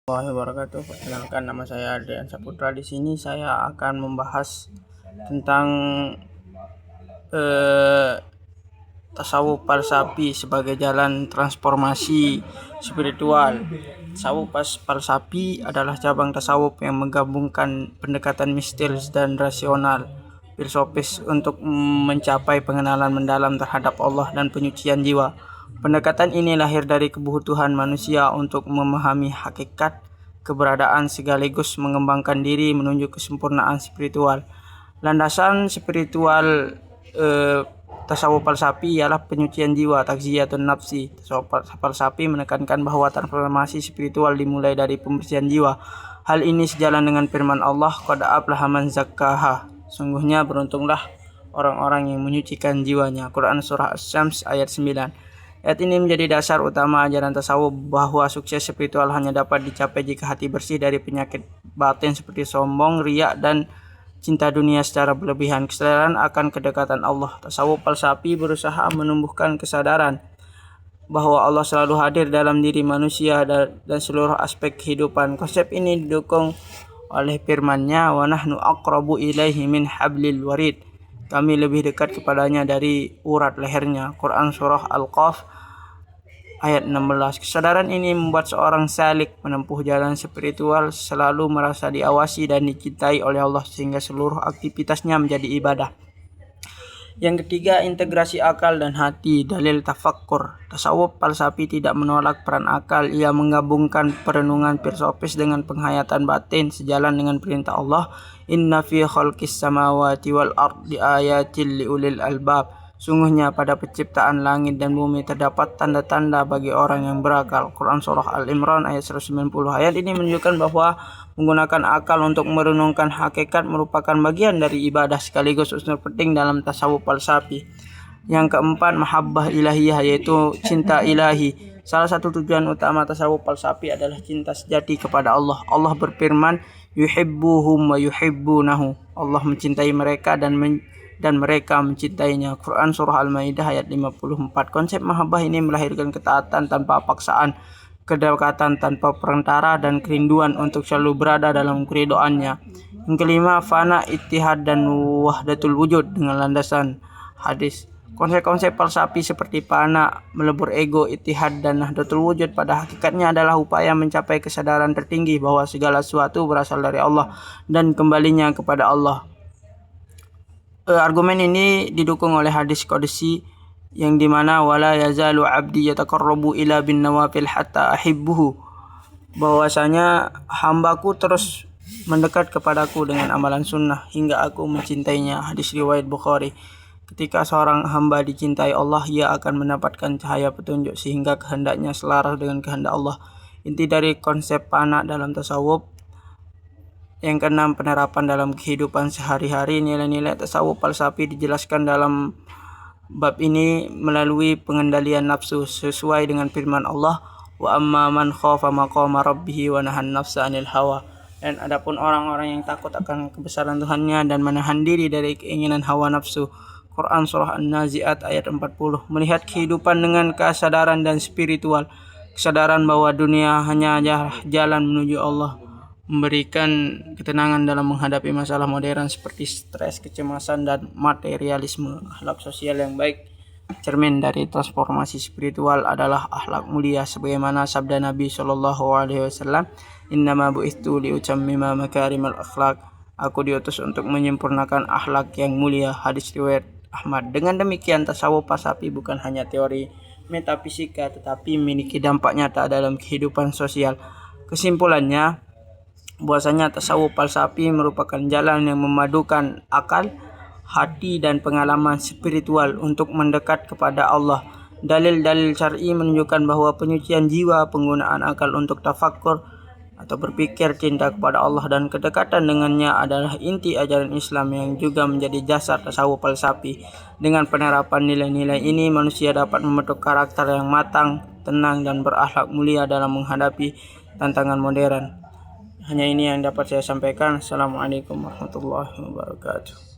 Warahmatullahi wabarakatuh. Perkenalkan, nama saya Adrian Saputra. Di sini saya akan membahas tentang tasawuf falsafi sebagai jalan transformasi spiritual. Tasawuf falsafi adalah cabang tasawuf yang menggabungkan pendekatan mistis dan rasional filosofis untuk mencapai pengenalan mendalam terhadap Allah dan penyucian jiwa. Pendekatan ini lahir dari kebutuhan manusia untuk memahami hakikat keberadaan sekaligus mengembangkan diri menuju kesempurnaan spiritual. Landasan spiritual tasawuf falsafi ialah penyucian jiwa, takziyatun nafsi. Tasawuf falsafi menekankan bahwa transformasi spiritual dimulai dari pembersihan jiwa. Hal ini sejalan dengan firman Allah, qad aflaha man zakkaha. Sungguhnya beruntunglah orang-orang yang menyucikan jiwanya. Quran Surah Asy-Syams ayat 9. Ayat ini menjadi dasar utama ajaran tasawuf bahwa sukses spiritual hanya dapat dicapai jika hati bersih dari penyakit batin seperti sombong, riya, dan cinta dunia secara berlebihan. Kesadaran akan kedekatan Allah. Tasawuf falsafi berusaha menumbuhkan kesadaran bahwa Allah selalu hadir dalam diri manusia dan seluruh aspek kehidupan. Konsep ini didukung oleh firman-Nya, wa nahnu aqrabu ilaihi min hablil warid. Kami lebih dekat kepadanya dari urat lehernya. Quran Surah Al-Qaf ayat 16. Kesadaran ini membuat seorang salik menempuh jalan spiritual selalu merasa diawasi dan dicintai oleh Allah sehingga seluruh aktivitasnya menjadi ibadah. Yang ketiga, integrasi akal dan hati. Dalil tafakkur. Tasawuf falsafi tidak menolak peran akal. Ia menggabungkan perenungan filosofis dengan penghayatan batin sejalan dengan perintah Allah, inna fi khalqis samawati wal ardi ayatil liulil albab. Sungguhnya pada penciptaan langit dan bumi terdapat tanda-tanda bagi orang yang berakal. Quran Surah Al-Imran ayat 190. Ayat ini menunjukkan bahwa menggunakan akal untuk merenungkan hakikat merupakan bagian dari ibadah sekaligus unsur penting dalam tasawuf falsafi. Yang keempat, mahabbah ilahiyah, yaitu cinta ilahi. Salah satu tujuan utama tasawuf falsafi adalah cinta sejati kepada Allah. Allah berfirman, yuhibbuhum wa yuhibbunahu. Allah mencintai mereka dan mereka mencintainya. Quran Surah Al-Maidah ayat 54. Konsep mahabbah ini melahirkan ketaatan tanpa paksaan, kedekatan tanpa perantara, dan kerinduan untuk selalu berada dalam keridoannya. Yang kelima, fana, ittihad, dan wahdatul wujud dengan landasan hadis. Konsep-konsep falsafi seperti fana, melebur ego, ittihad, dan wahdatul wujud pada hakikatnya adalah upaya mencapai kesadaran tertinggi bahwa segala sesuatu berasal dari Allah dan kembalinya kepada Allah. Argumen ini didukung oleh hadis qudsi yang dimana wala yazalu abdi yataqarrabu ila bin nawafil hatta ahibbuhu, bahwasanya hambaku terus mendekat kepadaku dengan amalan sunnah hingga aku mencintainya. Hadis riwayat Bukhari. Ketika seorang hamba dicintai Allah, ia akan mendapatkan cahaya petunjuk sehingga kehendaknya selaras dengan kehendak Allah. Inti dari konsep fana dalam tasawuf. Yang keenam, penerapan dalam kehidupan sehari-hari. Nilai-nilai tasawuf falsafi dijelaskan dalam bab ini melalui pengendalian nafsu sesuai dengan firman Allah, wa amma man khafa maqama rabbih wa nahan nafsa 'anil hawa. Dan adapun orang-orang yang takut akan kebesaran Tuhannya dan menahan diri dari keinginan hawa nafsu. Quran Surah An-Nazi'at ayat 40. Melihat kehidupan dengan kesadaran dan spiritual. Kesadaran bahwa dunia hanya jalan menuju Allah, memberikan ketenangan dalam menghadapi masalah modern seperti stres, kecemasan, dan materialisme. Akhlak sosial yang baik, cermin dari transformasi spiritual, adalah akhlak mulia sebagaimana sabda Nabi SAW, innama bu'ithu liutammima makarimal akhlak. Aku diutus untuk menyempurnakan akhlak yang mulia. Hadis riwayat Ahmad. Dengan demikian, tasawuf falsafi bukan hanya teori metafisika tetapi memiliki dampak nyata dalam kehidupan sosial. Kesimpulannya, bahwasanya tasawuf falsafi merupakan jalan yang memadukan akal, hati, dan pengalaman spiritual untuk mendekat kepada Allah. Dalil-dalil syar'i menunjukkan bahwa penyucian jiwa, penggunaan akal untuk tafakkur atau berpikir, cinta kepada Allah, dan kedekatan dengannya adalah inti ajaran Islam yang juga menjadi dasar tasawuf falsafi. Dengan penerapan nilai-nilai ini, manusia dapat membentuk karakter yang matang, tenang, dan berakhlak mulia dalam menghadapi tantangan modern. Hanya ini yang dapat saya sampaikan. Assalamualaikum warahmatullahi wabarakatuh.